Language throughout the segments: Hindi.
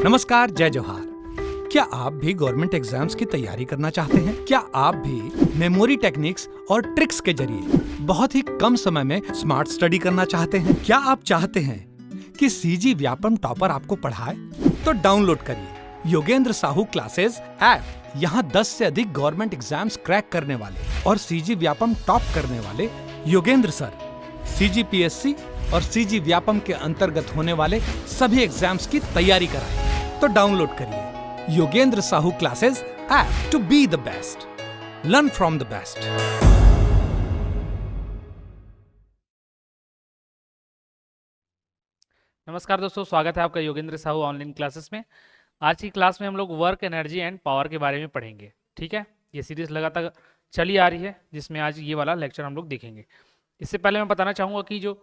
नमस्कार, जय जोहार। क्या आप भी गवर्नमेंट एग्जाम्स की तैयारी करना चाहते हैं? क्या आप भी मेमोरी टेक्निक्स और ट्रिक्स के जरिए बहुत ही कम समय में स्मार्ट स्टडी करना चाहते हैं? क्या आप चाहते हैं कि सीजी व्यापम टॉपर आपको पढ़ाए? तो डाउनलोड करिए योगेंद्र साहू क्लासेस ऐप। यहाँ 10 से अधिक गवर्नमेंट एग्जाम्स क्रैक करने वाले और सीजी व्यापम टॉप करने वाले योगेंद्र सर सीजीपीएससी और सीजी व्यापम के अंतर्गत होने वाले सभी एग्जाम्स की तैयारी कराएं। तो डाउनलोड करिए Yogendra Sahu classes app to be the best, learn from the best. नमस्कार दोस्तों, स्वागत है आपका योगेंद्र साहू ऑनलाइन क्लासेस में। आज की क्लास में हम लोग वर्क, एनर्जी एंड पावर के बारे में पढ़ेंगे। ठीक है, ये सीरीज लगातार चली आ रही है जिसमें आज ये वाला लेक्चर हम लोग देखेंगे। इससे पहले मैं बताना चाहूँगा कि जो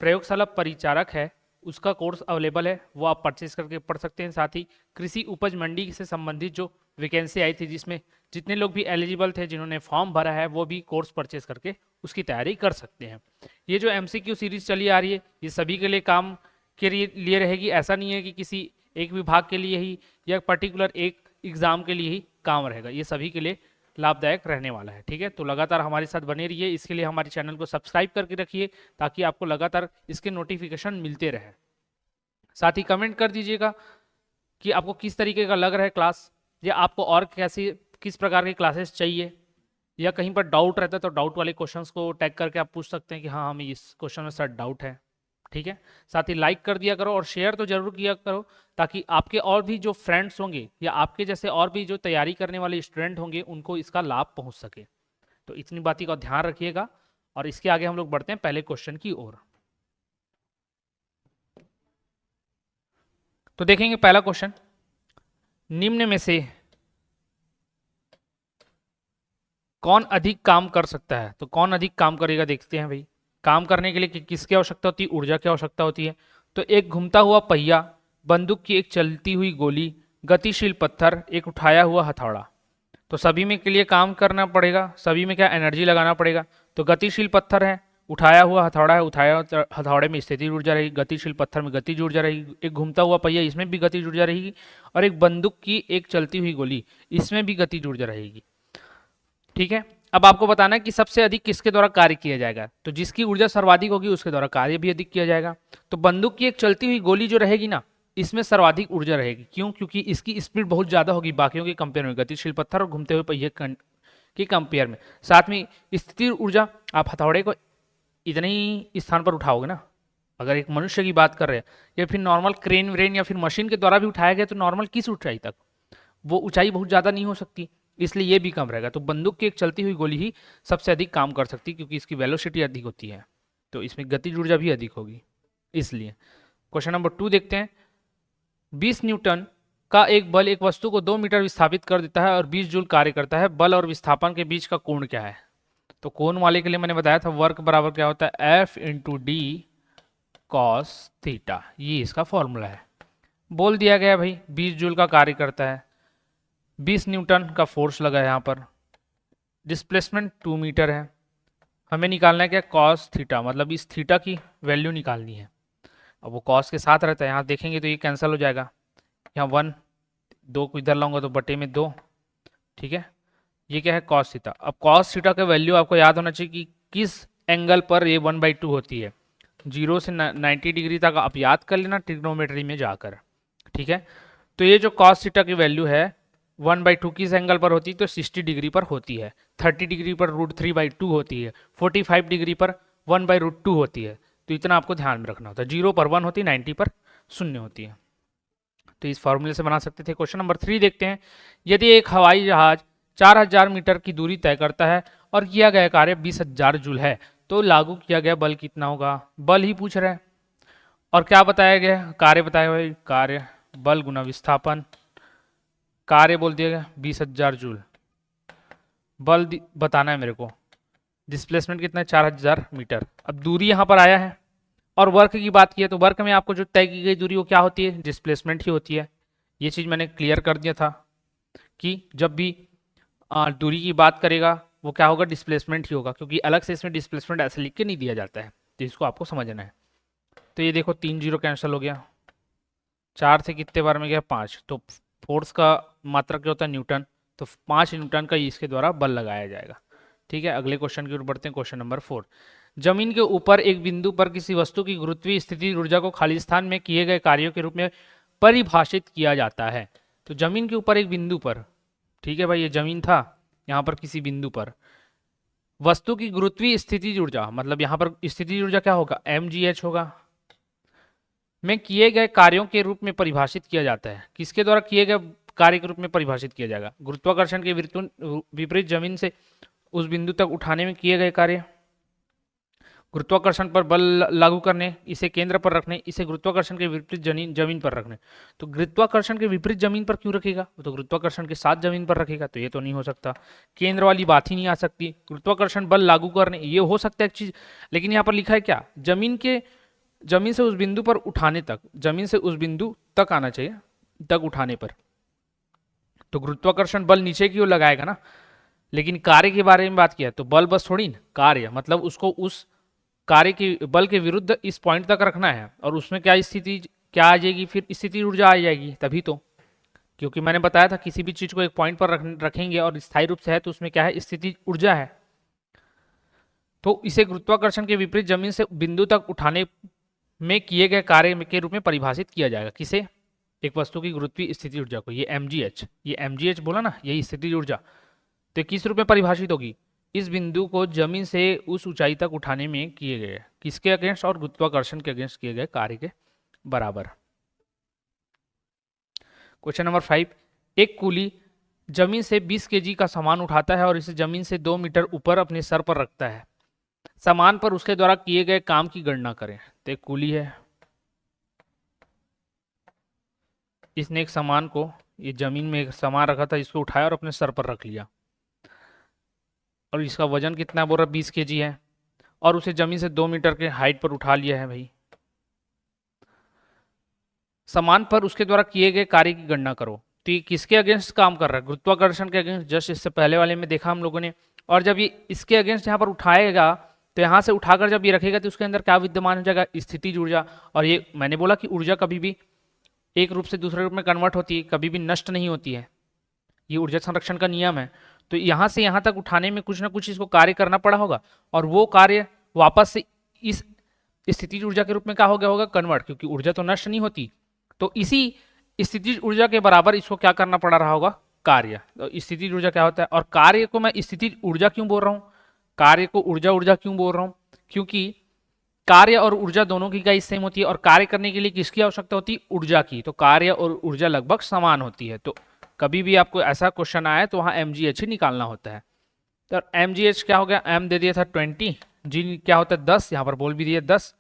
प्रयोगशाला परिचारक है उसका कोर्स अवेलेबल है, वो आप परचेज करके पढ़ सकते हैं। साथ ही कृषि उपज मंडी से संबंधित जो वैकेंसी आई थी जिसमें जितने लोग भी एलिजिबल थे, जिन्होंने फॉर्म भरा है, वो भी कोर्स परचेज करके उसकी तैयारी कर सकते हैं। ये जो MCQ सीरीज चली आ रही है ये सभी के लिए काम के लिए रहेगी। ऐसा नहीं है कि किसी एक विभाग के लिए ही या पर्टिकुलर एक एग्जाम के लिए ही काम रहेगा, ये सभी के लिए लाभदायक रहने वाला है। ठीक है, तो लगातार हमारे साथ बने रहिए। इसके लिए हमारे चैनल को सब्सक्राइब करके रखिए ताकि आपको लगातार इसके नोटिफिकेशन मिलते रहे। साथ ही कमेंट कर दीजिएगा कि आपको किस तरीके का लग रहा है क्लास, या आपको और कैसी किस प्रकार की क्लासेस चाहिए, या कहीं पर डाउट रहता है तो डाउट वाले क्वेश्चंस को टैग करके आप पूछ सकते हैं कि हाँ हमें इस क्वेश्चन में सर डाउट है। ठीक है, साथ ही लाइक कर दिया करो और शेयर तो जरूर किया करो ताकि आपके और भी जो फ्रेंड्स होंगे या आपके जैसे और भी जो तैयारी करने वाले स्टूडेंट होंगे उनको इसका लाभ पहुंच सके। तो इतनी बातों का ध्यान रखिएगा और इसके आगे हम लोग बढ़ते हैं पहले क्वेश्चन की ओर। तो देखेंगे पहला क्वेश्चन, निम्न में से कौन अधिक काम कर सकता है? तो कौन अधिक काम करेगा देखते हैं भाई। काम करने के लिए किसकी आवश्यकता होती है? ऊर्जा की आवश्यकता होती है। तो एक घूमता हुआ पहिया, बंदूक की एक चलती हुई गोली, गतिशील पत्थर, एक उठाया हुआ हथौड़ा। तो सभी में के लिए काम करना पड़ेगा, सभी में क्या एनर्जी लगाना पड़ेगा। तो गतिशील पत्थर है, उठाया हुआ हथौड़ा है, उठाया हथौड़े में स्थितिज ऊर्जा रहेगी, गतिशील पत्थर में गतिज ऊर्जा रहेगी, एक घूमता हुआ पहिया इसमें भी गतिज ऊर्जा रहेगी, और एक बंदूक की एक चलती हुई गोली इसमें भी गतिज ऊर्जा रहेगी। ठीक है, अब आपको बताना है कि सबसे अधिक किसके द्वारा कार्य किया जाएगा। तो जिसकी ऊर्जा सर्वाधिक होगी उसके द्वारा कार्य भी अधिक किया जाएगा। तो बंदूक की एक चलती हुई गोली जो रहेगी ना, इसमें सर्वाधिक ऊर्जा रहेगी। क्यों? क्योंकि इसकी स्पीड बहुत ज्यादा होगी बाकियों के कंपेयर में, गतिशील पत्थर और घूमते हुए पहिए के कंपेयर में। साथ में स्थिर ऊर्जा, आप हथौड़े को इतने ही स्थान पर उठाओगे ना, अगर एक मनुष्य की बात कर रहे हैं या फिर नॉर्मल क्रेन व्रेन या फिर मशीन के द्वारा भी उठाया गया तो नॉर्मल किस ऊंचाई तक, वो ऊंचाई बहुत ज़्यादा नहीं हो सकती, इसलिए ये भी कम रहेगा। तो बंदूक की एक चलती हुई गोली ही सबसे अधिक काम कर सकती है क्योंकि इसकी वेलोसिटी अधिक होती है, तो इसमें गतिज ऊर्जा भी अधिक होगी इसलिए। क्वेश्चन नंबर 2 देखते हैं। 20 न्यूटन का एक बल एक वस्तु को 2 मीटर विस्थापित कर देता है और 20 जूल कार्य करता है। बल और विस्थापन के बीच का कोण क्या है? तो कोण वाले के लिए मैंने बताया था वर्क बराबर क्या होता है, F into D cos theta, ये इसका फॉर्मूला है। बोल दिया गया भाई 20 जूल का कार्य करता है, 20 न्यूटन का फोर्स लगा है यहाँ पर, डिस्प्लेसमेंट 2 मीटर है, हमें निकालना है क्या, कॉस थीटा, मतलब इस थीटा की वैल्यू निकालनी है। अब वो कॉस के साथ रहता है, यहाँ देखेंगे तो ये कैंसिल हो जाएगा, यहाँ 1 2 को इधर लाऊंगा तो बटे में 2। ठीक है, ये क्या है, कॉस थीटा। अब कॉस थीटा का वैल्यू आपको याद होना चाहिए कि किस एंगल पर ये 1/2 होती है। 0 से 90 डिग्री तक आप याद कर लेना ट्रिग्नोमेट्री में जाकर। ठीक है, तो ये जो कॉस थीटा की वैल्यू है 1/2 किस एंगल पर होती है, तो 60 डिग्री पर होती है, 30 डिग्री पर √3/2 होती है, 45 डिग्री पर 1/√2 होती है। तो इतना आपको ध्यान में रखना होता है। 0 पर 1 होती है, 90 पर 0 होती है। तो इस फॉर्मूले से बना सकते थे। क्वेश्चन नंबर 3 देखते हैं। यदि एक हवाई जहाज 4000 मीटर की दूरी तय करता है और किया गया कार्य 20,000 जूल है तो लागू किया गया बल कितना होगा? बल ही पूछ रहा है और क्या बताया गया, कार्य बताया गया, कार्य बल गुना विस्थापन, कार्य बोल दिया गया 20,000 जूल, बल बताना है मेरे को, डिस्प्लेसमेंट कितना है 4000 मीटर। अब दूरी यहाँ पर आया है और वर्क की बात की है तो वर्क में आपको जो तय की गई दूरी वो क्या होती है, डिस्प्लेसमेंट ही होती है। ये चीज़ मैंने क्लियर कर दिया था कि जब भी दूरी की बात करेगा वो क्या होगा, डिस्प्लेसमेंट ही होगा, क्योंकि अलग से इसमें डिस्प्लेसमेंट ऐसे लिख के नहीं दिया जाता है, तो इसको आपको समझना है। तो ये देखो 3 0 कैंसिल हो गया, 4 से कितने बार में गया 5, तो फोर्स का मात्रक क्या होता है न्यूटन, तो 5 न्यूटन का इसके द्वारा बल लगाया जाएगा। ठीक है, अगले क्वेश्चन की ओर बढ़ते हैं। क्वेश्चन नंबर 4, जमीन के ऊपर एक बिंदु पर किसी वस्तु की गुरुत्वीय स्थिति ऊर्जा को खाली स्थान में किए गए कार्यों के रूप में परिभाषित किया जाता है। तो जमीन के ऊपर एक बिंदु पर, ठीक है भाई, ये जमीन था, यहाँ पर किसी बिंदु पर वस्तु की गुरुत्वीय स्थिति ऊर्जा, मतलब यहाँ पर स्थिति ऊर्जा क्या होगा, mgh होगा, में किए गए कार्यों के रूप में परिभाषित किया जाता है। किसके द्वारा किए गए कार्य के रूप में परिभाषित किया जाएगा, गुरुत्वाकर्षण के विपरीत जमीन से उस बिंदु तक उठाने में किए गए कार्य, गुरुत्वाकर्षण पर बल लागू करने, इसे केंद्र पर रखने, इसे गुरुत्वाकर्षण के विपरीत जमीन पर रखने। तो गुरुत्वाकर्षण के विपरीत जमीन पर क्यों रखेगा, तो गुरुत्वाकर्षण के साथ जमीन पर रखेगा, तो ये तो नहीं हो सकता, केंद्र वाली बात ही नहीं आ सकती। गुरुत्वाकर्षण बल लागू करने, ये हो सकता है एक चीज, लेकिन यहाँ पर लिखा है क्या, जमीन से उस बिंदु पर उठाने तक, जमीन से उस बिंदु तक आना चाहिए, तक उठाने पर, तो गुरुत्वाकर्षण बल नीचे की ओर लगाएगा ना। लेकिन कार्य के बारे में बात किया तो बल बस थोड़ी ना, कार्य मतलब उसको उस कार्य के बल के विरुद्ध इस पॉइंट तक रखना है, और उसमें क्या स्थिति क्या आ जाएगी, फिर स्थिति ऊर्जा आ जाएगी तभी तो, क्योंकि मैंने बताया था किसी भी चीज को एक पॉइंट पर रखेंगे और स्थायी रूप से है तो उसमें क्या है, स्थिति ऊर्जा है। तो इसे गुरुत्वाकर्षण के विपरीत जमीन से बिंदु तक उठाने में किए गए कार्य के रूप में परिभाषित किया जाएगा। किसे, एक वस्तु की गुरुत्वीय स्थिति ऊर्जा को, ये mgh, ये mgh बोला ना, यही स्थिति ऊर्जा, तो किस रूप में परिभाषित होगी, इस बिंदु को जमीन से उस ऊंचाई तक उठाने में किए गए किसके अगेंस्ट, और गुरुत्वाकर्षण के अगेंस्ट किए गए कार्य के बराबर। क्वेश्चन नंबर 5, एक कूली जमीन से 20 kg का सामान उठाता है और इसे जमीन से 2 मीटर ऊपर अपने सर पर रखता है। सामान पर उसके द्वारा किए गए काम की गणना करें। तो एक कूली है, इसने एक सामान को, ये जमीन में एक सामान रखा था, इसको उठाया और अपने सर पर रख लिया, और इसका वजन कितना बोल रहा, 20 kg है, और उसे जमीन से 2 मीटर के हाइट पर उठा लिया है भाई। सामान पर उसके द्वारा किए गए कार्य की गणना करो। तो ये किसके अगेंस्ट काम कर रहा है, गुरुत्वाकर्षण के अगेंस्ट, जस्ट इससे पहले वाले में देखा हम लोगों ने। और जब ये इसके अगेंस्ट यहाँ पर उठाएगा तो यहाँ से उठाकर जब ये रखेगा तो उसके अंदर क्या विद्यमान हो जाएगा, स्थितिज ऊर्जा। और ये मैंने बोला कि ऊर्जा कभी भी एक रूप से दूसरे रूप में कन्वर्ट होती है, कभी भी नष्ट नहीं होती है, ये ऊर्जा संरक्षण का नियम है। तो यहाँ से यहाँ तक उठाने में कुछ ना कुछ इसको कार्य करना पड़ा होगा, और वो कार्य वापस से इस स्थितिज ऊर्जा के रूप में क्या हो गया होगा, कन्वर्ट, क्योंकि ऊर्जा तो नष्ट नहीं होती। तो इसी स्थितिज ऊर्जा के बराबर इसको क्या करना पड़ रहा होगा, कार्य। तो स्थितिज ऊर्जा क्या होता है, और कार्य को मैं स्थितिज ऊर्जा क्यों बोल रहा हूँ, कार्य को ऊर्जा क्यों बोल रहा हूँ, क्योंकि कार्य और ऊर्जा दोनों की का सेम होती है, और कार्य करने के लिए किसकी आवश्यकता होती है, ऊर्जा की। तो कार्य और ऊर्जा लगभग समान होती है। तो कभी भी आपको ऐसा क्वेश्चन आया तो वहाँ mgh ही निकालना होता है। तो mgh क्या हो गया, m दे दिया था 20, g क्या होता है 10, यहाँ पर बोल भी दिया 10,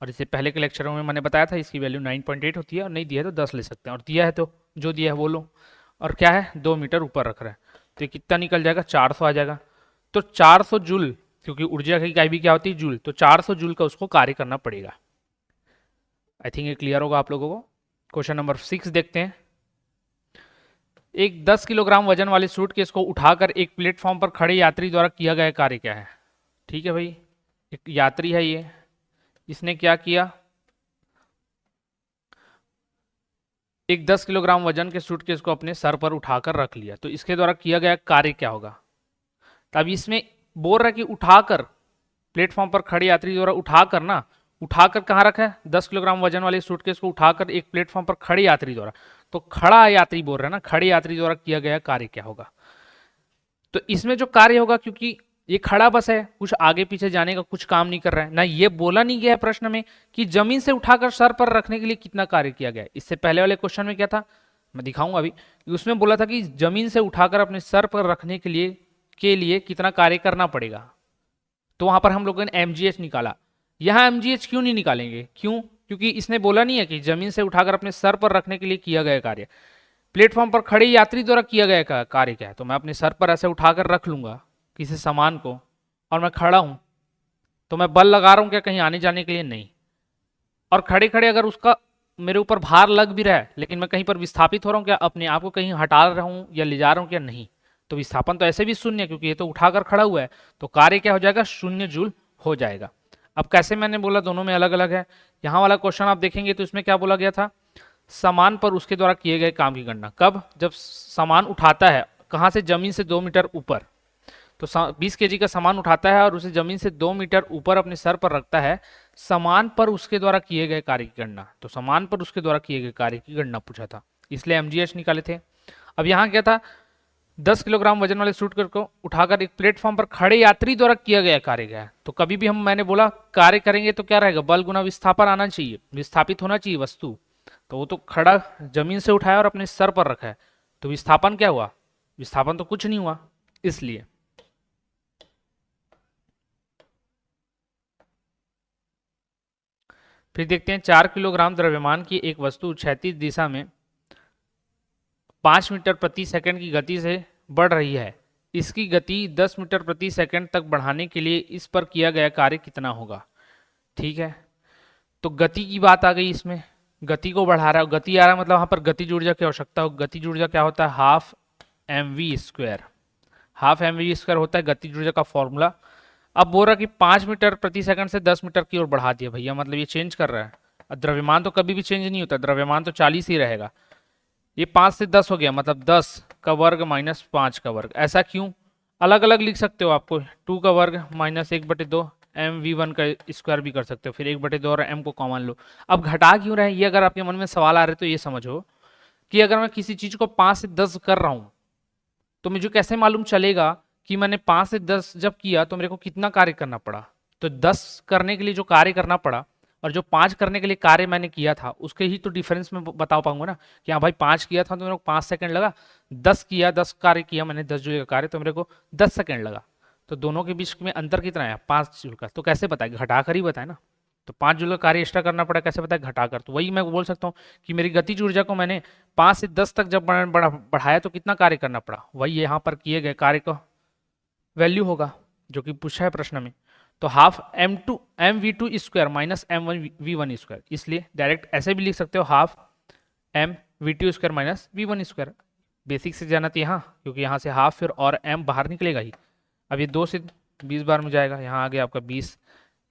और इससे पहले के लेक्चरों में मैंने बताया था इसकी वैल्यू 9.8 होती है, और नहीं दिया है तो 10 ले सकते हैं, और दिया है तो जो दिया है वो लो। और क्या है, 2 मीटर ऊपर रख रहा है, तो कितना निकल जाएगा, 400 आ जाएगा। तो 400 जूल, क्योंकि ऊर्जा की इकाई भी क्या होती है, जूल, तो 400 जूल का उसको कार्य करना पड़ेगा। आई थिंक ये क्लियर होगा आप लोगों को। क्वेश्चन नंबर 6 देखते हैं। एक 10 किलोग्राम वजन वाले सूटकेस को उठाकर एक प्लेटफॉर्म पर खड़े यात्री द्वारा किया गया कार्य क्या है। ठीक है भाई, एक यात्री है ये, इसने क्या किया, एक 10 किलोग्राम वजन के सूटकेस को अपने सर पर उठाकर रख लिया, तो इसके द्वारा किया गया कार्य क्या होगा। तब इसमें बोल रहा है कि उठाकर, प्लेटफॉर्म पर खड़े यात्री द्वारा उठाकर ना, उठाकर कहाँ रखा है, 10 किलोग्राम वजन वाले सूटकेस को उठाकर एक प्लेटफॉर्म पर खड़े यात्री द्वारा, तो खड़ा यात्री बोल रहा है ना, खड़े यात्री द्वारा किया गया कार्य क्या होगा। तो इसमें जो कार्य होगा, क्योंकि ये खड़ा बस है, कुछ आगे पीछे जाने का कुछ काम नहीं कर रहा है ना, ये बोला नहीं गया है प्रश्न में कि जमीन से उठाकर सर पर रखने के लिए कितना कार्य किया गया है। इससे पहले वाले क्वेश्चन में क्या था, मैं दिखाऊंगा अभी, उसमें बोला था कि जमीन से उठाकर अपने सर पर रखने के लिए कितना कार्य करना पड़ेगा। तो वहां पर हम लोगों ने mgh निकाला, यहाँ mgh क्यों नहीं निकालेंगे, क्यों, क्योंकि इसने बोला नहीं है कि जमीन से उठाकर अपने सर पर रखने के लिए किया गया कार्य, प्लेटफॉर्म पर खड़े यात्री द्वारा किया गया कार्य क्या है। तो मैं अपने सर पर ऐसे उठाकर रख लूंगा किसी सामान को, और मैं खड़ा हूं, तो मैं बल लगा रहा हूं क्या कहीं आने जाने के लिए, नहीं। और खड़े खड़े अगर उसका मेरे ऊपर भार लग भी रहा है, लेकिन मैं कहीं पर विस्थापित हो रहा हूं क्या, अपने आप को कहीं हटा रहा हूं या ले जा रहा हूं क्या, नहीं। तो विस्थापन तो ऐसे भी शून्य, क्योंकि ये तो उठाकर खड़ा हुआ है, तो कार्य क्या हो जाएगा, 0 जूल हो जाएगा। अब कैसे, मैंने बोला दोनों में अलग अलग है। यहाँ वाला क्वेश्चन आप देखेंगे तो इसमें क्या बोला गया था, सामान पर उसके द्वारा किए गए काम की गणना। कब? जब सामान उठाता है, कहाँ से? जमीन से 2 मीटर ऊपर। तो 20 केजी का सामान उठाता है और उसे जमीन से 2 मीटर ऊपर अपने सर पर रखता है। सामान पर उसके द्वारा किए गए कार्य की गणना। तो सामान पर उसके द्वारा किए गए कार्य की गणना पूछा था, इसलिए एमजीएच निकाले थे। अब यहाँ क्या था? 10 किलोग्राम वजन वाले सूट को उठाकर एक प्लेटफॉर्म पर खड़े यात्री द्वारा किया गया कार्य क्या है। तो कभी भी मैंने बोला कार्य करेंगे तो क्या रहेगा? बल गुना विस्थापन आना चाहिए, विस्थापित होना चाहिए वस्तु। तो वो तो खड़ा जमीन से उठाया और अपने सर पर रखा है, तो विस्थापन क्या हुआ? विस्थापन तो कुछ नहीं हुआ, इसलिए। फिर देखते हैं 4 किलोग्राम द्रव्यमान की एक वस्तु क्षैतिज दिशा में 5 मीटर प्रति सेकंड की गति से बढ़ रही है। इसकी गति 10 मीटर प्रति सेकंड तक बढ़ाने के लिए इस पर किया गया कार्य कितना होगा? ठीक है, तो गति की बात आ गई इसमें। गति को बढ़ा रहा है, गति आ रहा है मतलब वहां पर गतिज ऊर्जा की आवश्यकता हो। गतिज ऊर्जा क्या होता है? Half mv²। हाफ mv² होता है गतिज ऊर्जा का फॉर्मूला। अब बोल रहा कि 5 मीटर प्रति सेकंड से 10 मीटर की ओर बढ़ा दिया भैया, मतलब ये चेंज कर रहा है। द्रव्यमान तो कभी भी चेंज नहीं होता, द्रव्यमान तो 40 ही रहेगा। ये 5 से 10 हो गया, मतलब 10 का वर्ग माइनस 5 का वर्ग। ऐसा क्यों? अलग अलग लिख सकते हो आपको, 2 का वर्ग माइनस 1/2 mv1 का स्क्वायर भी कर सकते हो, फिर 1/2 और m को कॉमन लो। अब घटा क्यों रहे हैं, ये अगर आपके मन में सवाल आ रहे तो ये समझो कि अगर मैं किसी चीज को 5 से 10 कर रहा हूं तो मुझे कैसे मालूम चलेगा कि मैंने 5 से 10 जब किया तो मेरे को कितना कार्य करना पड़ा? तो 10 करने के लिए जो कार्य करना पड़ा और जो 5 करने के लिए कार्य मैंने किया था उसके ही तो डिफरेंस में बता पाऊंगा ना कि हाँ भाई 5 किया था तो मेरे को 5 सेकंड लगा, 10 किया, 10 कार्य किया मैंने, 10 जूल का कार्य, तो मेरे को 10 सेकंड लगा। तो दोनों के बीच में अंतर कितना है? 5 जूल का। तो कैसे बताए? घटा कर ही बताए ना। तो 5 जूल का कार्य एक्स्ट्रा करना पड़ा, कैसे बताए? घटाकर। तो वही मैं बोल सकता हूँ कि मेरी गतिज ऊर्जा को मैंने 5 से 10 तक जब बढ़ाया तो कितना कार्य करना पड़ा, वही यहाँ पर किए गए कार्य का वैल्यू होगा जो कि पूछा है प्रश्न में। तो हाफ mv2² माइनस m1v1², इसलिए डायरेक्ट ऐसे भी लिख सकते हो half mv2² minus v1²। Basic से जाना तो यहाँ, क्योंकि यहाँ से हाफ फिर और m बाहर निकलेगा ही। अब ये 2 से 20 बार में जाएगा, यहाँ आ गया आपका 20,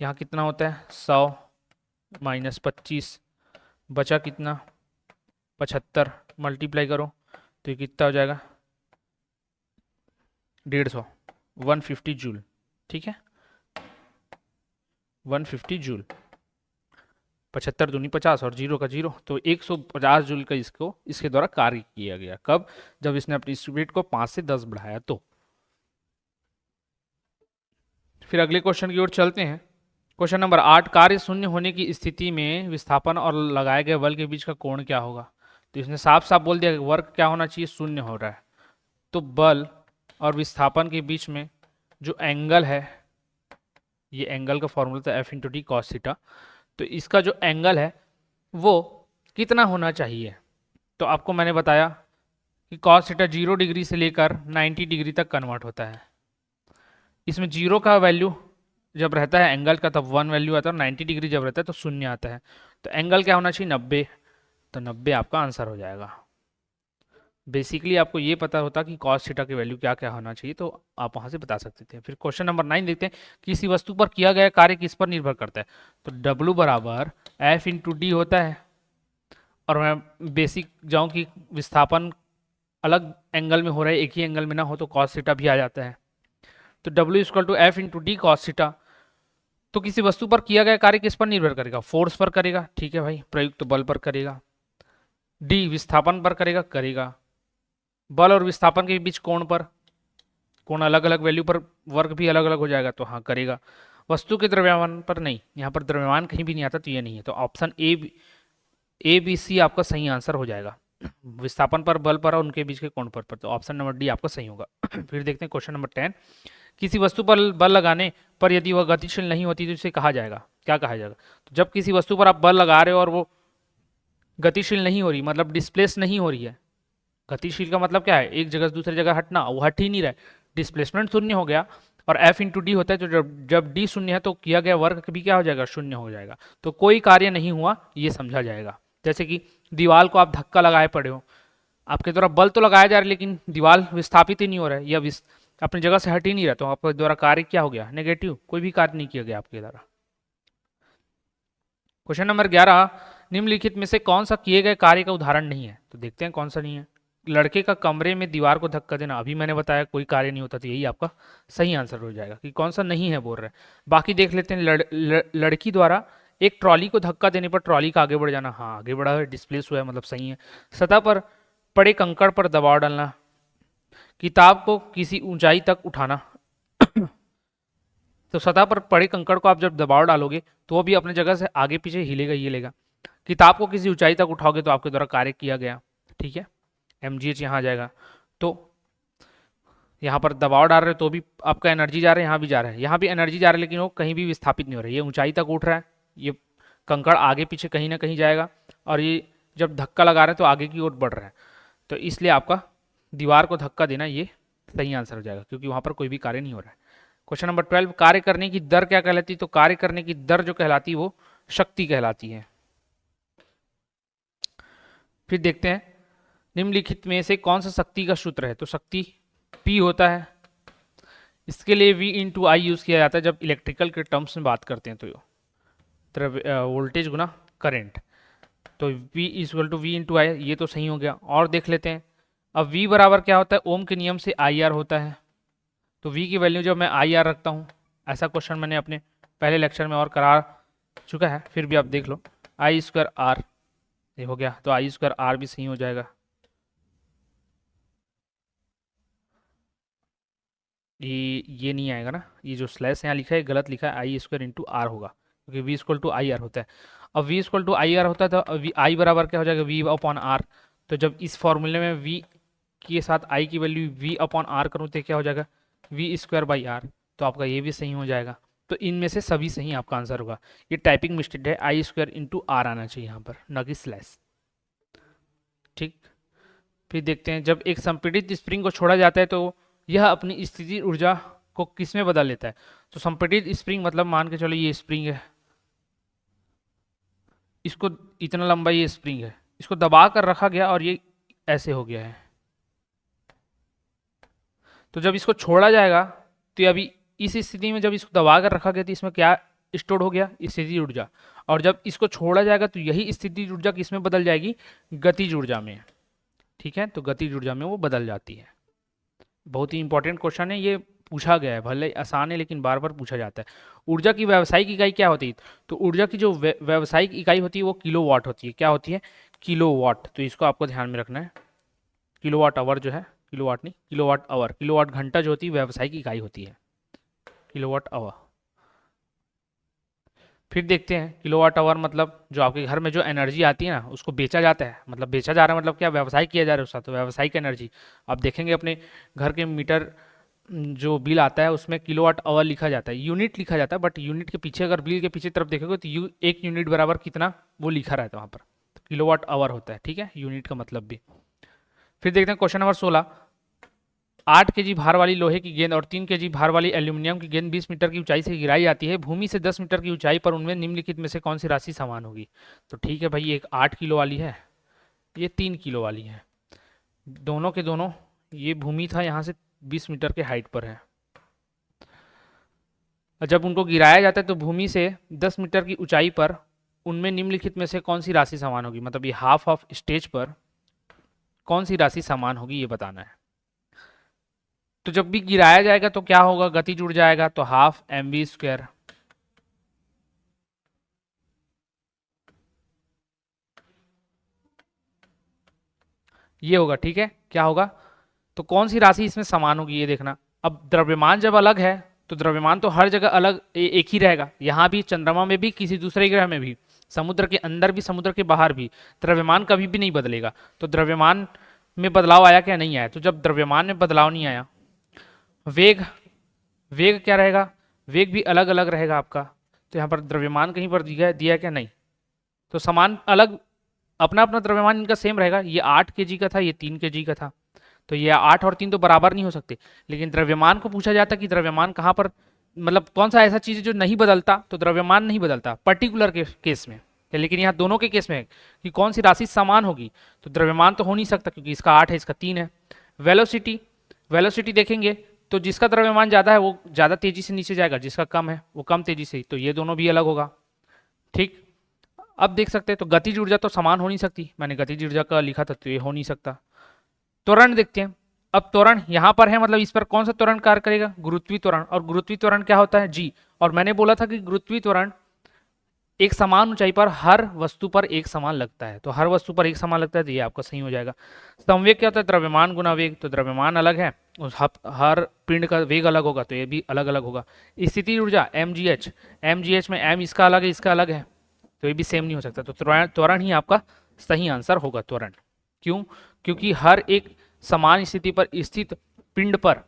यहाँ कितना होता है? 100 माइनस 25, बचा कितना? 75, मल्टीप्लाई करो तो ये कितना हो जाएगा? 150, 150 जूल। ठीक है, 150 जूल। 75 दूनी 50 और 0 का 0, तो 150 जूल का इसके द्वारा कार्य किया गया। कब? जब इसने अपनी स्पीड को 5 से 10 बढ़ाया। तो फिर अगले क्वेश्चन की ओर चलते हैं। क्वेश्चन नंबर 8, कार्य शून्य होने की स्थिति में विस्थापन और लगाए गए बल के बीच का कोण क्या होगा? तो इसने साफ साफ बोल दिया वर्क क्या होना चाहिए? शून्य हो रहा है। तो बल और विस्थापन के बीच में जो एंगल है, ये एंगल का फॉर्मूला था F × d cos थीटा, तो इसका जो एंगल है वो कितना होना चाहिए? तो आपको मैंने बताया कि cos थीटा 0 डिग्री से लेकर 90 डिग्री तक कन्वर्ट होता है। इसमें 0 का वैल्यू जब रहता है एंगल का तब 1 वैल्यू आता है, और 90 डिग्री जब रहता है तो 0 आता है। तो एंगल क्या होना चाहिए? 90। तो 90 आपका आंसर हो जाएगा। बेसिकली आपको ये पता होता कि cos थीटा की वैल्यू क्या क्या होना चाहिए, तो आप वहां से बता सकते थे। फिर क्वेश्चन नंबर 9 देखते हैं, किसी वस्तु पर किया गया कार्य किस पर निर्भर करता है? तो W बराबर F × d होता है, और मैं बेसिक जाऊं कि विस्थापन अलग एंगल में हो रहा है, एक ही एंगल में ना हो तो cos थीटा भी आ जाता है। तो W = F × d cos theta. तो किसी वस्तु पर किया गया कार्य किस पर निर्भर करेगा? फोर्स पर करेगा। ठीक है भाई, प्रयुक्त बल पर करेगा। D विस्थापन पर करेगा। बल और विस्थापन के बीच कोण पर, कोण अलग अलग वैल्यू पर वर्ग भी अलग अलग हो जाएगा, तो हाँ करेगा। वस्तु के द्रव्यमान पर नहीं, यहाँ पर द्रव्यमान कहीं भी नहीं आता, तो ये नहीं है। तो ऑप्शन ए बी सी आपका सही आंसर हो जाएगा। विस्थापन पर, बल पर और उनके बीच के कोण पर, तो ऑप्शन नंबर डी आपका सही होगा। फिर देखते हैं क्वेश्चन नंबर 10, किसी वस्तु पर बल लगाने पर यदि वह गतिशील नहीं होती तो इसे कहा जाएगा, क्या कहा जाएगा? तो जब किसी वस्तु पर आप बल लगा रहे हो और वो गतिशील नहीं हो रही, मतलब डिस्प्लेस नहीं हो रही है। गतिशील का मतलब क्या है? एक जगह से दूसरी जगह हटना, वो हट ही नहीं रहा है, डिस्प्लेसमेंट शून्य हो गया। और F × d होता है, तो जब d शून्य है तो किया गया वर्ग भी क्या हो जाएगा? शून्य हो जाएगा। तो कोई कार्य नहीं हुआ, ये समझा जाएगा। जैसे कि दीवार को आप धक्का लगाए पड़े हो, आपके द्वारा बल तो लगाया जा रहा है लेकिन दीवार विस्थापित ही नहीं हो रहा है या अपनी जगह से हट ही नहीं रहा, तो आपके द्वारा कार्य क्या हो गया? नेगेटिव, कोई भी कार्य नहीं किया गया आपके द्वारा। क्वेश्चन नंबर 11, निम्नलिखित में से कौन सा किए गए कार्य का उदाहरण नहीं है? तो देखते हैं कौन सा नहीं है। लड़के का कमरे में दीवार को धक्का देना, अभी मैंने बताया कोई कार्य नहीं होता, तो यही आपका सही आंसर हो जाएगा कि कौन सा नहीं है बोल रहे हैं। बाकी देख लेते हैं। लड़की द्वारा एक ट्रॉली को धक्का देने पर ट्रॉली का आगे बढ़ जाना, हाँ आगे बढ़ा है, डिस्प्लेस हुआ है, मतलब सही है। सतह पर पड़े कंकड़ पर दबाव डालना, किताब को किसी ऊंचाई तक उठाना तो सतह पर पड़े कंकड़ को आप जब दबाव डालोगे तो वो भी अपनी जगह से आगे पीछे हिलेगा, ये लेगा। किताब को किसी ऊंचाई तक उठाओगे तो आपके द्वारा कार्य किया गया, ठीक है। mgh यहाँ आ जाएगा। तो यहाँ पर दबाव डाल रहे हो तो भी आपका एनर्जी जा रहा है, यहाँ भी जा रहा है, यहाँ भी एनर्जी जा रहा है, लेकिन वो कहीं भी विस्थापित नहीं हो रहा है। ये ऊंचाई तक उठ रहा है, ये कंकड़ आगे पीछे कहीं ना कहीं जाएगा, और ये जब धक्का लगा रहे हैं तो आगे की ओर बढ़ रहा है। तो इसलिए आपका दीवार को धक्का देना ये सही आंसर हो जाएगा, क्योंकि वहाँ पर कोई भी कार्य नहीं हो रहा है। क्वेश्चन नंबर 12, कार्य करने की दर क्या कहलाती है? तो कार्य करने की दर जो कहलाती है वो शक्ति कहलाती है। फिर देखते हैं निम्नलिखित में से कौन सा शक्ति का सूत्र है? तो शक्ति P होता है। इसके लिए V इंटू आई यूज किया जाता है जब इलेक्ट्रिकल के टर्म्स में बात करते हैं, तो वोल्टेज गुना करंट, तो V equal to V into I, ये तो सही हो गया। और देख लेते हैं, अब V बराबर क्या होता है? ओम के नियम से IR होता है। तो V की वैल्यू जब मैं IR रखता हूँ, ऐसा क्वेश्चन मैंने अपने पहले लेक्चर में और करा चुका है, फिर भी आप देख लो, I स्क्वायर R ये हो गया, तो I स्क्वायर R भी सही हो जाएगा। ये नहीं आएगा ना, ये जो स्लैश यहाँ लिखा है गलत लिखा है, आई स्क्वायर इंटू आर होगा, क्योंकि V equal to I R होता है। अब V equal to I R होता है तो आई बराबर क्या हो जाएगा? V upon R. तो जब इस फॉर्मूले में वी के साथ आई की वैल्यू वी अपॉन आर करूँ तो क्या हो जाएगा? V square by R. तो आपका ये भी सही हो जाएगा। तो इनमें से सभी सही आपका आंसर होगा। ये टाइपिंग मिस्टेक है, आई स्क्वायर इंटू आर आना चाहिए यहाँ पर, न कि स्लैश, ठीक। फिर देखते हैं, जब एक संपीड़ित स्प्रिंग को छोड़ा जाता है तो यह अपनी स्थिति ऊर्जा को किस में बदल लेता है? तो संपीड़ित स्प्रिंग मतलब मान के चलो ये स्प्रिंग है, इसको इतना लंबा ये स्प्रिंग है, इसको दबा कर रखा गया और ये ऐसे हो गया है। तो जब इसको छोड़ा जाएगा तो अभी इस स्थिति में जब इसको दबा कर रखा गया तो इसमें क्या स्टोर हो गया? स्थिति ऊर्जा। और जब इसको छोड़ा जाएगा तो यही स्थिति ऊर्जा किस में बदल जाएगी? गतिज ऊर्जा में, ठीक है। तो गतिज ऊर्जा में वो बदल जाती है। बहुत ही इंपॉर्टेंट क्वेश्चन है, ये पूछा गया है, भले आसान है लेकिन बार बार पूछा जाता है। ऊर्जा की व्यावसायिक इकाई क्या होती है? तो ऊर्जा की जो व्यावसायिक इकाई होती है वो किलोवाट होती है। क्या होती है? किलोवाट। तो इसको आपको ध्यान में रखना है। किलोवाट आवर जो है, किलोवाट नहीं, किलोवाट आवर, किलोवाट घंटा जो होती है व्यावसायिक इकाई होती है, किलोवाट आवर। फिर देखते हैं, किलोवाट आवर मतलब जो आपके घर में जो एनर्जी आती है ना उसको बेचा जाता है, मतलब बेचा जा रहा है मतलब क्या? व्यवसाय किया जा रहा है उसका, तो व्यावसायिक एनर्जी। आप देखेंगे अपने घर के मीटर जो बिल आता है उसमें किलोवाट आवर लिखा जाता है, यूनिट लिखा जाता है, बट यूनिट के पीछे अगर बिल के पीछे तरफ देखोगे तो एक यूनिट बराबर कितना वो लिखा रहता है वहाँ पर, तो किलोवाट आवर होता है, ठीक है, यूनिट का मतलब भी। फिर देखते हैं क्वेश्चन नंबर 16, 8 kg भार वाली लोहे की गेंद और 3 kg भार वाली एल्यूमिनियम की गेंद 20 मीटर की ऊंचाई से गिराई जाती है भूमि से 10 मीटर की ऊंचाई पर, उनमें निम्नलिखित में से कौन सी राशि समान होगी? तो ठीक है भाई, एक 8 किलो वाली है, ये 3 किलो वाली है, दोनों के दोनों, ये भूमि था यहाँ से 20 मीटर के हाइट पर है। जब उनको गिराया जाता है तो भूमि से 10 मीटर की ऊंचाई पर उनमें निम्नलिखित में से कौन सी राशि समान होगी? मतलब ये हाफ ऑफ स्टेज पर कौन सी राशि समान होगी ये बताना है। तो जब भी गिराया जाएगा तो क्या होगा? गति जुड़ जाएगा, तो हाफ mv स्क्वायर, ये होगा, ठीक है। क्या होगा? तो कौन सी राशि इसमें समान होगी ये देखना। अब द्रव्यमान जब अलग है तो द्रव्यमान तो हर जगह अलग एक ही रहेगा, यहाँ भी, चंद्रमा में भी, किसी दूसरे ग्रह में भी, समुद्र के अंदर भी, समुद्र के बाहर भी द्रव्यमान कभी भी नहीं बदलेगा। तो द्रव्यमान में बदलाव आया क्या? नहीं आया। तो जब द्रव्यमान में बदलाव नहीं आया, वेग, वेग क्या रहेगा? वेग भी अलग अलग रहेगा आपका। तो यहाँ पर द्रव्यमान कहीं पर दिया क्या? नहीं। तो समान अलग, अपना अपना द्रव्यमान इनका सेम रहेगा। ये 8 kg का था, ये 3 kg का था, तो ये 8 और 3 तो बराबर नहीं हो सकते। लेकिन द्रव्यमान को पूछा जाता कि द्रव्यमान कहाँ पर, मतलब कौन सा ऐसा चीज़ है जो नहीं बदलता? तो द्रव्यमान नहीं बदलता पर्टिकुलर के केस में। लेकिन यहाँ दोनों के केस में है कि कौन सी राशि समान होगी, तो द्रव्यमान तो हो नहीं सकता क्योंकि इसका 8 है, इसका 3 है। वेलोसिटी, वेलोसिटी देखेंगे तो जिसका द्रव्यमान ज़्यादा है वो ज़्यादा तेजी से नीचे जाएगा, जिसका कम है वो कम तेजी से, तो ये दोनों भी अलग होगा, ठीक। अब देख सकते हैं तो गतिज ऊर्जा तो समान हो नहीं सकती, मैंने गतिज ऊर्जा का लिखा था तो ये हो नहीं सकता। त्वरण देखते हैं। अब त्वरण यहाँ पर है, मतलब इस पर कौन सा त्वरण कार्य करेगा, गुरुत्वीय त्वरण। और गुरुत्वीय त्वरण क्या होता है, जी। और मैंने बोला था कि गुरुत्वीय त्वरण एक समान ऊंचाई पर हर वस्तु पर एक समान लगता है, तो हर वस्तु पर एक समान लगता है, तो ये आपका सही हो जाएगा। संवेग क्या होता है, द्रव्यमान गुना वेग, तो द्रव्यमान अलग है, उस हर पिंड का वेग अलग होगा, तो ये भी अलग अलग होगा। स्थिति ऊर्जा mgh में m इसका अलग है, इसका अलग है, तो ये भी सेम नहीं हो सकता, तो त्वरण ही आपका सही आंसर होगा, त्वरण। क्यों, क्योंकि हर एक समान स्थिति पर स्थित पिंड पर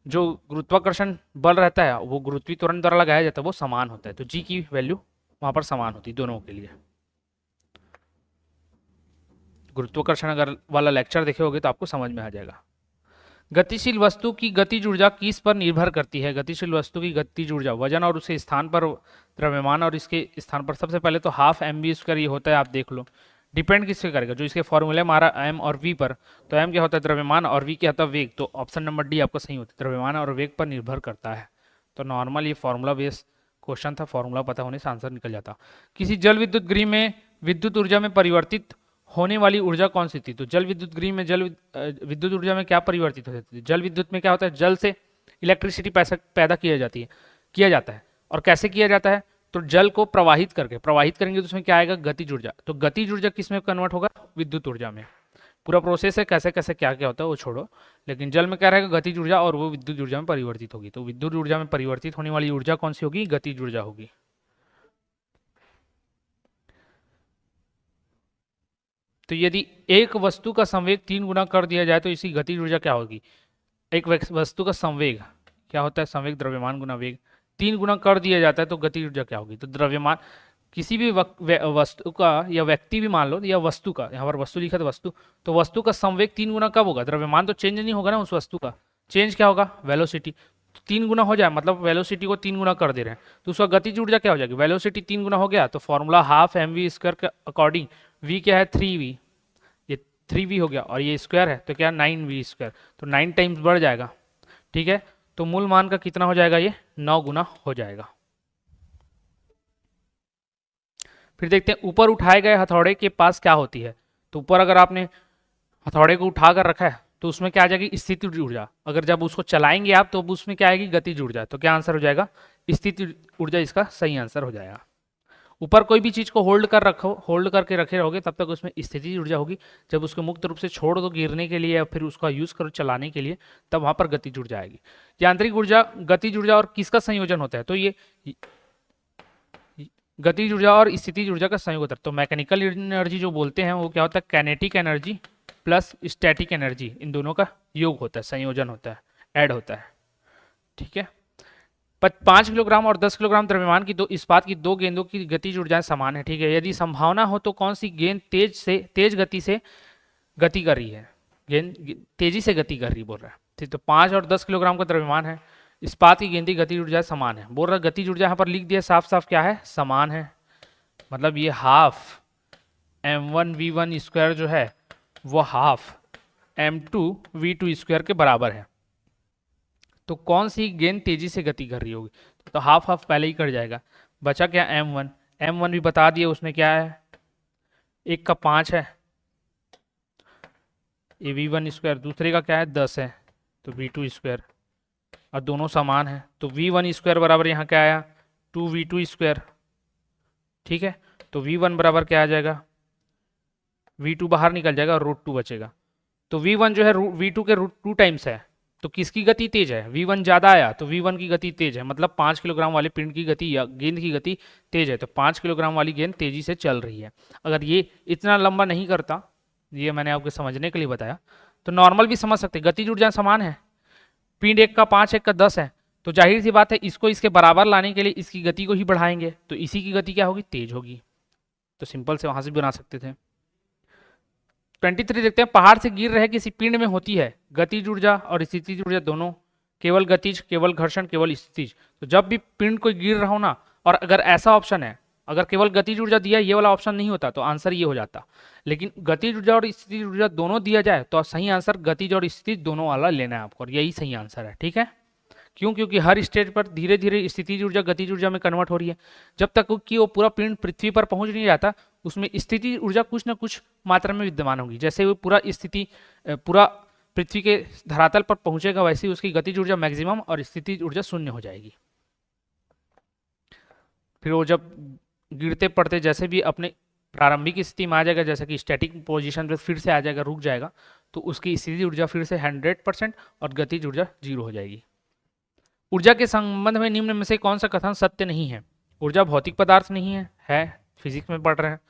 जो गुरुत्वाकर्षण बल रहता है वो गुरुत्वीय त्वरण द्वारा लगाया जाता है, वो समान होता है, तो जी की वैल्यू वहां पर समान होती है दोनों के लिए। गुरुत्वाकर्षण अगर वाला लेक्चर देखे होगे तो आपको समझ में आ जाएगा। गतिशील वस्तु की गतिज ऊर्जा किस पर निर्भर करती है, गतिशील वस्तु की गतिज ऊर्जा वजन और उसके स्थान पर, द्रव्यमान और इसके स्थान पर। सबसे पहले तो हाफ mv² ये होता है, आप देख लो। डिपेंड किससे करेगा, जो इसके फॉर्मूले मारा m और v पर, तो m क्या होता है द्रव्यमान और v क्या होता है वेग, तो ऑप्शन नंबर डी आपका सही होता है, द्रव्यमान और वेग पर निर्भर करता है। तो नॉर्मल ये फॉर्मूला बेस्ड क्वेश्चन था, फॉर्मूला पता होने से आंसर निकल जाता। किसी जल विद्युत गृह में विद्युत ऊर्जा में परिवर्तित होने वाली ऊर्जा कौन सी थी, तो जल विद्युत गृह में विद्युत ऊर्जा में क्या परिवर्तित होती है, जल विद्युत में क्या होता है, जल से इलेक्ट्रिसिटी पैदा किया जाता है। और कैसे किया जाता है, तो जल को प्रवाहित करेंगे तो उसमें क्या आएगा, गतिज ऊर्जा। तो गतिज ऊर्जा किस में कन्वर्ट होगा, विद्युत ऊर्जा में। पूरा प्रोसेस है कैसे कैसे क्या क्या होता है वो छोड़ो, लेकिन जल में क्या रहेगा, गतिज ऊर्जा, और वो विद्युत ऊर्जा में परिवर्तित होगी। तो विद्युत ऊर्जा में परिवर्तित होने वाली ऊर्जा कौन सी होगी, गतिज ऊर्जा होगी। तो यदि एक वस्तु का संवेग 3 गुना कर दिया जाए तो इसकी गतिज ऊर्जा क्या होगी, एक वस्तु का संवेग क्या होता है, संवेग द्रव्यमान गुना वेग, 3 गुना कर दिया जाता है तो गतिज ऊर्जा क्या होगी, तो द्रव्यमान किसी भी वस्तु का या व्यक्ति भी मान लो या वस्तु का, यहाँ पर वस्तु लिखा था वस्तु, तो वस्तु का संवेग 3 गुना कब होगा, द्रव्यमान तो चेंज नहीं होगा ना उस वस्तु का, चेंज क्या होगा, वेलोसिटी। 3 गुना हो जाए मतलब वेलोसिटी को 3 गुना कर दे रहे हैं, तो उसका गतिज ऊर्जा क्या हो जाएगी, वेलोसिटी 3 गुना हो गया तो फॉर्मूला हाफ mv² के अकॉर्डिंग v क्या है 3v, ये 3v हो गया और ये स्क्वायर है तो क्या 9v², तो 9 टाइम्स बढ़ जाएगा। ठीक है, तो मूल मान का कितना हो जाएगा, ये 9 गुना हो जाएगा। फिर देखते हैं ऊपर उठाए गए हथौड़े के पास क्या होती है, तो ऊपर अगर आपने हथौड़े को उठा कर रखा है तो उसमें क्या आ जाएगी, स्थिति ऊर्जा। अगर जब उसको चलाएंगे आप तो उसमें क्या आएगी, गतिज ऊर्जा। तो क्या आंसर हो जाएगा, स्थिति ऊर्जा इसका सही आंसर हो जाएगा। ऊपर कोई भी चीज को होल्ड करके रखे रहोगे तब तक उसमें स्थिति ऊर्जा होगी, जब उसको मुक्त रूप से छोड़ दो गिरने के लिए या फिर उसका यूज करो चलाने के लिए, तब वहां पर गतिज ऊर्जा आएगी। यांत्रिक ऊर्जा, गतिज ऊर्जा और किसका संयोजन होता है, तो ये गतिज ऊर्जा और स्थितिज ऊर्जा का संयोग होता है। तो मैकेनिकल एनर्जी जो बोलते हैं वो क्या होता है, kinetic energy plus static energy, इन दोनों का योग होता है, संयोजन होता है, ऐड होता है। ठीक है, 5 किलोग्राम और 10 किलोग्राम द्रव्यमान की इस्पात की 2 गेंदों की गतिज ऊर्जाएं समान है। ठीक है, यदि संभावना हो तो कौन सी गेंद तेज गति से गति कर रही है, गेंद तेजी से गति कर रही बोल रहा है। ठीक, तो 5 और 10 किलोग्राम का द्रव्यमान है, इस्पात की गेंद की गतिज ऊर्जा समान है। बोल रहा गतिज ऊर्जा यहाँ पर लिख दिया साफ साफ क्या है, समान है, मतलब ये हाफ m1v1² जो है वो हाफ m2v2² के बराबर है। तो कौन सी गेंद तेजी से गति कर रही होगी, तो हाफ हाफ पहले ही कर जाएगा, बचा क्या m1 भी बता दिए उसमें क्या है, 1 का 5 है, ये v1², दूसरे का क्या है 10 है, तो v2² और दोनों समान है, तो v1² बराबर यहाँ क्या आया 2v2²। ठीक है, तो v1 बराबर क्या आ जाएगा, v2 बाहर निकल जाएगा और √2 बचेगा। तो v1 जो है v2 के √2 टाइम्स है, तो किसकी गति तेज है, v1 ज्यादा आया तो v1 की गति तेज है, मतलब 5 किलोग्राम वाले पिंड की गति या गेंद की गति तेज है, तो 5 किलोग्राम वाली गेंद तेजी से चल रही है। अगर ये इतना लंबा नहीं करता, ये मैंने आपको समझने के लिए बताया, तो नॉर्मल भी समझ सकते, गतिज ऊर्जा समान है, पिंड 1 का 5 1 का 10 है, तो जाहिर सी बात है इसको इसके बराबर लाने के लिए इसकी गति को ही बढ़ाएंगे, तो इसी की गति क्या होगी, तेज होगी। तो सिंपल से वहां से बना सकते थे। 23 देखते हैं, पहाड़ से गिर रहे किसी पिंड में होती है गतिज ऊर्जा और स्थितिज ऊर्जा दोनों, केवल गतिज, केवल घर्षण, केवल स्थितिज। तो जब भी पिंड कोई गिर रहा हो ना, और अगर ऐसा ऑप्शन है, अगर केवल गतिज ऊर्जा दिया ये वाला ऑप्शन नहीं होता तो आंसर ये हो जाता, लेकिन गतिज ऊर्जा और स्थितिज ऊर्जा दोनों दिया जाए तो सही आंसर गतिज और स्थितिज दोनों वाला लेना है आपको, और यही सही आंसर है। ठीक है, क्यों? क्योंकि हर स्टेज पर धीरे धीरे स्थितिज ऊर्जा गतिज ऊर्जा में कन्वर्ट हो रही है। जब तक कि वो पूरा पिंड पृथ्वी पर पहुंच नहीं जाता, उसमें स्थितिज ऊर्जा कुछ ना कुछ मात्रा में विद्यमान होगी। जैसे वो पूरा पृथ्वी के धरातल पर पहुंचेगा, वैसे ही उसकी गतिज ऊर्जा मैक्सिमम और स्थितिज ऊर्जा शून्य हो जाएगी। फिर वो जब गिरते पड़ते जैसे भी अपने प्रारंभिक स्थिति में आ जाएगा, जैसे कि स्टैटिक पोजीशन पे फिर से आ जाएगा, रुक जाएगा, तो उसकी स्थितिज ऊर्जा फिर से 100% और गतिज ऊर्जा 0 हो जाएगी। ऊर्जा के संबंध में निम्न में से कौन सा कथन सत्य नहीं है? ऊर्जा भौतिक पदार्थ नहीं है, फिजिक्स में पढ़ रहे हैं।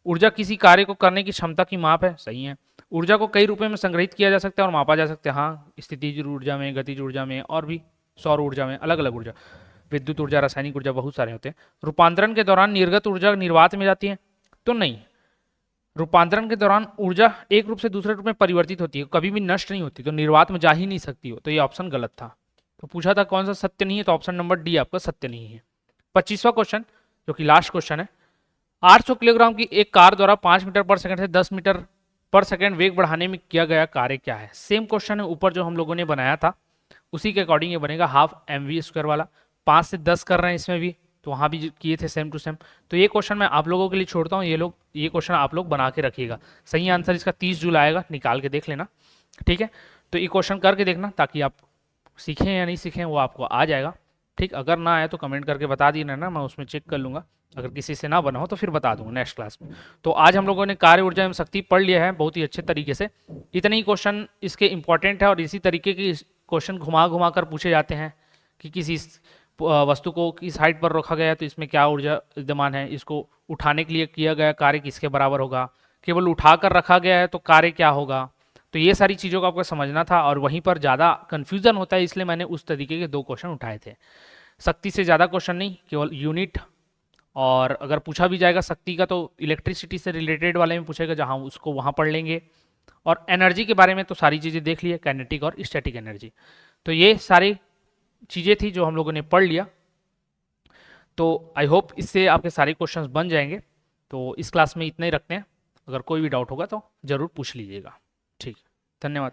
ऊर्जा किसी कार्य को करने की क्षमता की माप है, सही है। ऊर्जा को कई रूपों में संग्रहित किया जा सकता है और मापा जा सकता है, हाँ, स्थितिज ऊर्जा में, गतिज ऊर्जा में और भी सौर ऊर्जा में, अलग अलग ऊर्जा, विद्युत ऊर्जा, रासायनिक ऊर्जा, बहुत सारे होते हैं। रूपांतरण के दौरान निर्गत ऊर्जा निर्वात में जाती है, तो नहीं। रूपांतरण के दौरान ऊर्जा एक रूप से दूसरे रूप में परिवर्तित होती है, कभी भी नष्ट नहीं होती, तो निर्वात में जा ही नहीं सकती हो, तो ये ऑप्शन गलत था। तो पूछा था कौन सा सत्य नहीं है, तो ऑप्शन नंबर डी आपका सत्य नहीं है। 25वां क्वेश्चन, जो कि लास्ट क्वेश्चन है, 800 किलोग्राम की एक कार द्वारा 5 मीटर पर सेकंड से 10 मीटर पर सेकंड वेग बढ़ाने में किया गया कार्य क्या है? सेम क्वेश्चन है, ऊपर जो हम लोगों ने बनाया था उसी के अकॉर्डिंग ये बनेगा, हाफ mv² वाला। 5 से 10 कर रहे हैं इसमें भी, तो वहाँ भी किए थे सेम टू सेम। तो ये क्वेश्चन मैं आप लोगों के लिए छोड़ता हूँ, ये क्वेश्चन आप लोग बना के रखिएगा। सही आंसर इसका 30 जूल आएगा, निकाल के देख लेना, ठीक है। तो ये क्वेश्चन करके देखना, ताकि आप सीखें या नहीं सीखें वो आपको आ जाएगा, ठीक। अगर ना आए तो कमेंट करके बता देना ना, मैं उसमें चेक कर लूँगा। अगर किसी से ना बना हो तो फिर बता दूंगा नेक्स्ट क्लास में। तो आज हम लोगों ने कार्य ऊर्जा एवं शक्ति पढ़ लिया है बहुत ही अच्छे तरीके से। इतने ही क्वेश्चन इसके इंपॉर्टेंट है और इसी तरीके के क्वेश्चन घुमा घुमा कर पूछे जाते हैं कि किसी वस्तु को किस हाइट पर रखा गया है तो इसमें क्या ऊर्जा विद्यमान है, इसको उठाने के लिए किया गया कार्य किसके बराबर होगा, केवल उठाकर रखा गया है तो कार्य क्या होगा। तो ये सारी चीज़ों को आपको समझना था और वहीं पर ज़्यादा कन्फ्यूजन होता है, इसलिए मैंने उस तरीके के 2 क्वेश्चन उठाए थे। शक्ति से ज़्यादा क्वेश्चन नहीं, केवल यूनिट, और अगर पूछा भी जाएगा शक्ति का तो इलेक्ट्रिसिटी से रिलेटेड वाले में पूछेगा, जहाँ उसको वहाँ पढ़ लेंगे। और एनर्जी के बारे में तो सारी चीज़ें देख लिए, काइनेटिक और स्टैटिक एनर्जी। तो ये सारी चीज़ें थी जो हम लोगों ने पढ़ लिया। तो आई होप इससे आपके सारे क्वेश्चंस बन जाएंगे। तो इस क्लास में इतना ही रखते हैं, अगर कोई भी डाउट होगा तो ज़रूर पूछ लीजिएगा, ठीक। धन्यवाद।